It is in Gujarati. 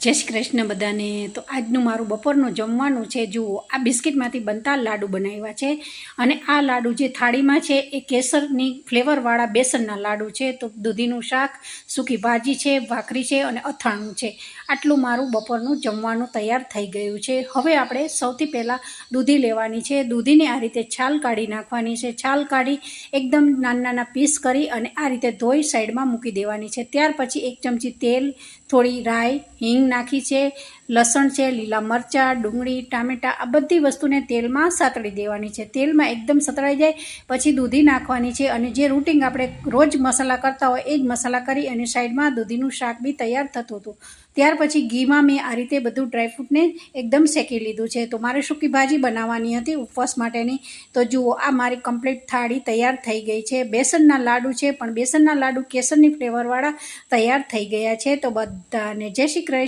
જય શ્રી કૃષ્ણ બધાને। તો આજનું મારું બપોરનું જમવાનું છે। જુઓ, આ બિસ્કિટમાંથી બનતા લાડુ બનાવ્યા છે અને આ લાડુ જે થાળીમાં છે એ કેસરની ફ્લેવરવાળા બેસનના લાડુ છે। તો દૂધીનું શાક, સૂકી ભાજી છે, ભાખરી છે અને અથાણું છે। આટલું મારું બપોરનું જમવાનું તૈયાર થઈ ગયું છે। હવે આપણે સૌથી પહેલાં દૂધી લેવાની છે। દૂધીને આ રીતે છાલ કાઢી નાખવાની છે। છાલ કાઢી એકદમ નાના નાના પીસ કરી અને આ રીતે ધોઈ સાઈડમાં મૂકી દેવાની છે। ત્યાર પછી 1 ચમચી તેલ, થોડી રાઈ, હિંગ નાખી છે, લસણ છે, લીલા મરચાં, ડુંગળી, ટામેટાં આ બધી વસ્તુને તેલમાં સાતળી દેવાની છે। તેલમાં એકદમ સતળાઈ જાય પછી દૂધી નાખવાની છે અને જે રૂટિન આપણે રોજ મસાલા કરતા હોય એ જ મસાલા કરી અને સાઈડમાં દૂધીનું શાક બી તૈયાર થતું હતું। ત્યાર પછી ઘીમાં મેં આ રીતે બધું ડ્રાયફ્રૂટને એકદમ શેકી લીધું છે। તો મારે સૂકી ભાજી બનાવવાની હતી ઉપવાસ માટેની। તો જુઓ, આ મારી કમ્પ્લીટ થાળી તૈયાર થઈ ગઈ છે। બેસનના લાડુ છે પણ બેસનના લાડુ કેસરની ફ્લેવરવાળા તૈયાર થઈ ગયા છે। તો બધાને જય શ્રી કૃષ્ણ।